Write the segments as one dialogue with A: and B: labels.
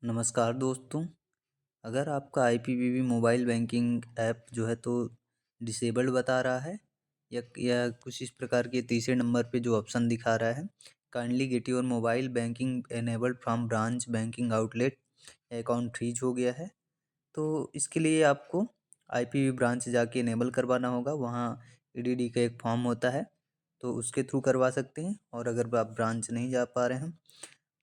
A: नमस्कार दोस्तों। अगर आपका आईपीपीबी मोबाइल बैंकिंग ऐप जो है तो डिसेबल्ड बता रहा है या कुछ इस प्रकार के तीसरे नंबर पे जो ऑप्शन दिखा रहा है, kindly get your mobile banking enabled from branch banking outlet, account freeze हो गया है। तो इसके लिए आपको आईपीपीबी ब्रांच जाके इनेबल करवाना होगा। वहाँ ईडीडी का एक फॉर्म होता है, तो उसके थ्रू करवा सकते हैं। और अगर आप ब्रांच नहीं जा पा रहे हैं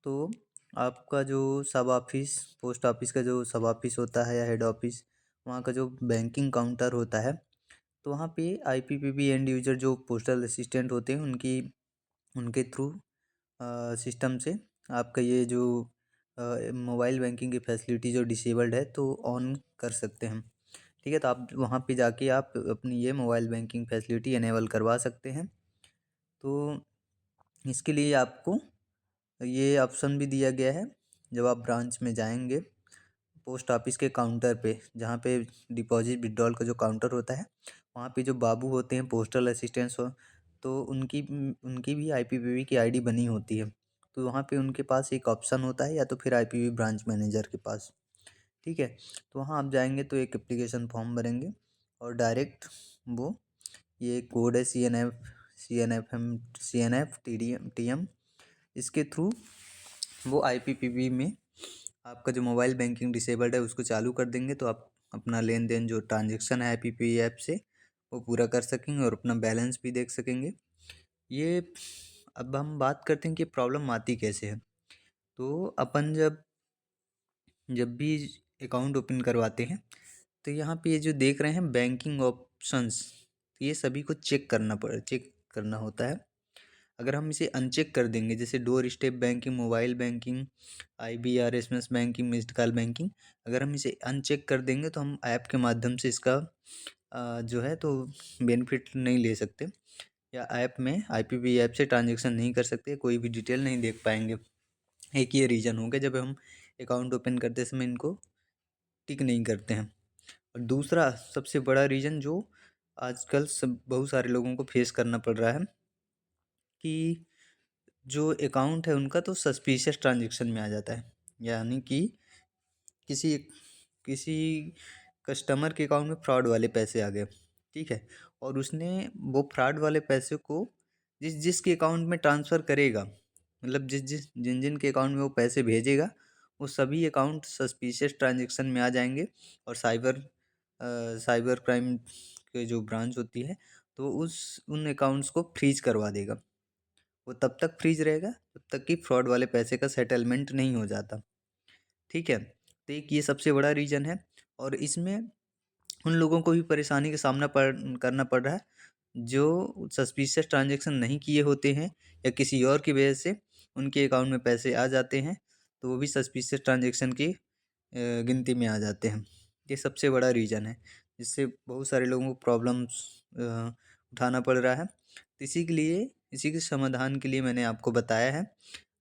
A: तो आपका जो सब ऑफिस, पोस्ट ऑफिस का जो सब ऑफिस होता है या हेड ऑफिस, वहाँ का जो बैंकिंग काउंटर होता है, तो वहाँ पे आईपीपीबी एंड यूजर जो पोस्टल असिस्टेंट होते हैं उनके थ्रू सिस्टम से आपका ये जो मोबाइल बैंकिंग की फैसिलिटी जो डिसेबल्ड है तो ऑन कर सकते हैं। ठीक है, तो आप वहाँ पे जाके आप अपनी ये मोबाइल बैंकिंग फैसिलिटी इनेबल करवा सकते हैं। तो इसके लिए आपको ये ऑप्शन भी दिया गया है। जब आप ब्रांच में जाएंगे पोस्ट ऑफिस के काउंटर पे, जहाँ पे डिपॉजिट विड्रॉल का जो काउंटर होता है, वहाँ पे जो बाबू होते हैं पोस्टल असिस्टेंट्स हो, तो उनकी भी आईपीपीबी की आईडी बनी होती है। तो वहाँ पे उनके पास एक ऑप्शन होता है, या तो फिर आईपीपीबी ब्रांच मैनेजर के पास। ठीक है, तो वहाँ आप जाएंगे तो एक एप्लीकेशन फॉर्म भरेंगे और डायरेक्ट वो ये कोड है C N F T M, इसके थ्रू वो आईपीपीबी में आपका जो मोबाइल बैंकिंग डिसेबल्ड है उसको चालू कर देंगे, तो आप अपना लेन देन जो ट्रांजेक्शन है आईपीपीबी ऐप से वो पूरा कर सकेंगे और अपना बैलेंस भी देख सकेंगे। ये अब हम बात करते हैं कि प्रॉब्लम आती कैसे है। तो अपन जब जब भी अकाउंट ओपन करवाते हैं तो यहाँ पे ये जो देख रहे हैं बैंकिंग ऑप्शंस, तो ये सभी को चेक करना होता है। अगर हम इसे अनचेक कर देंगे, जैसे door step banking, mobile banking, IBR, SMS banking, missed call banking, अगर हम इसे अनचेक कर देंगे तो हम ऐप के माध्यम से इसका जो है तो बेनिफिट नहीं ले सकते, या ऐप में आईपीपी ऐप से ट्रांजेक्शन नहीं कर सकते, कोई भी डिटेल नहीं देख पाएंगे। एक ये रीज़न हो गया जब हम अकाउंट ओपन करते समय इनको टिक नहीं करते हैं। और दूसरा सबसे बड़ा रीज़न जो आजकल सब बहुत सारे लोगों को फेस करना पड़ रहा है कि जो अकाउंट है उनका तो सस्पिशियस ट्रांजैक्शन में आ जाता है। यानी कि किसी किसी कस्टमर के अकाउंट में फ्रॉड वाले पैसे आ गए, ठीक है, और उसने वो फ्रॉड वाले पैसे को जिसके अकाउंट में ट्रांसफ़र करेगा, मतलब जिन जिन के अकाउंट में वो पैसे भेजेगा, वो सभी अकाउंट सस्पिशियस ट्रांजैक्शन में आ जाएंगे। और साइबर क्राइम के जो ब्रांच होती है तो उस उन अकाउंट्स को फ्रीज करवा देगा। वो तब तक फ्रीज रहेगा जब तक कि फ्रॉड वाले पैसे का सेटलमेंट नहीं हो जाता। ठीक है, तो एक ये सबसे बड़ा रीज़न है। और इसमें उन लोगों को भी परेशानी का सामना करना पड़ रहा है जो सस्पिशियस ट्रांजैक्शन नहीं किए होते हैं, या किसी और की वजह से उनके अकाउंट में पैसे आ जाते हैं, तो वो भी सस्पिशियस ट्रांजैक्शन की गिनती में आ जाते हैं। ये सबसे बड़ा रीज़न है जिससे बहुत सारे लोगों को प्रॉब्लम्स उठाना पड़ रहा है। तो इसी के लिए, इसी के समाधान के लिए मैंने आपको बताया है।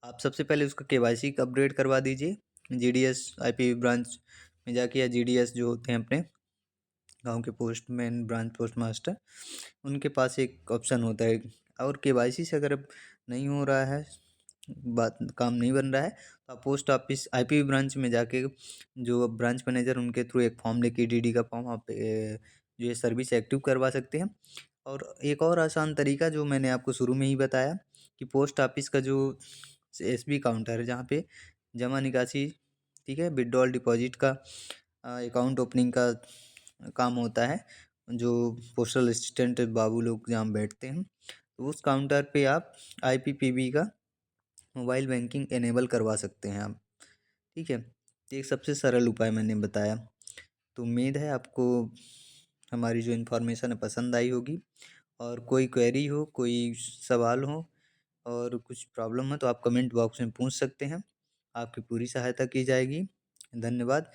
A: आप सबसे पहले उसका केवाईसी अपडेट करवा दीजिए जीडीएस आईपीपी ब्रांच में जाके, या जीडीएस जो होते हैं अपने गांव के पोस्टमैन, ब्रांच पोस्ट मास्टर, उनके पास एक ऑप्शन होता है। और केवाईसी से अगर अब नहीं हो रहा है, बात काम नहीं बन रहा है, तो आप पोस्ट ऑफिस आईपीपी ब्रांच में जाके जो ब्रांच मैनेजर उनके थ्रू एक फॉर्म लेके, डीडी का फॉर्म, आप जो ये सर्विस एक्टिव करवा सकते हैं। और एक और आसान तरीका जो मैंने आपको शुरू में ही बताया कि पोस्ट ऑफिस का जो एसबी काउंटर है, जहाँ पे जमा निकासी, ठीक है, विड्रॉल डिपॉजिट का अकाउंट ओपनिंग का काम होता है, जो पोस्टल असिस्टेंट बाबू लोग जहाँ बैठते हैं, तो उस काउंटर पे आप आईपीपीबी का मोबाइल बैंकिंग इनेबल करवा सकते हैं आप। ठीक है, तो एक सबसे सरल उपाय मैंने बताया। तो उम्मीद है आपको हमारी जो इन्फॉर्मेशन है पसंद आई होगी। और कोई क्वेरी हो, कोई सवाल हो और कुछ प्रॉब्लम हो तो आप कमेंट बॉक्स में पूछ सकते हैं, आपकी पूरी सहायता की जाएगी। धन्यवाद।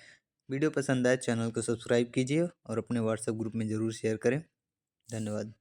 A: वीडियो पसंद आए चैनल को सब्सक्राइब कीजिए और अपने व्हाट्सएप ग्रुप में ज़रूर शेयर करें। धन्यवाद।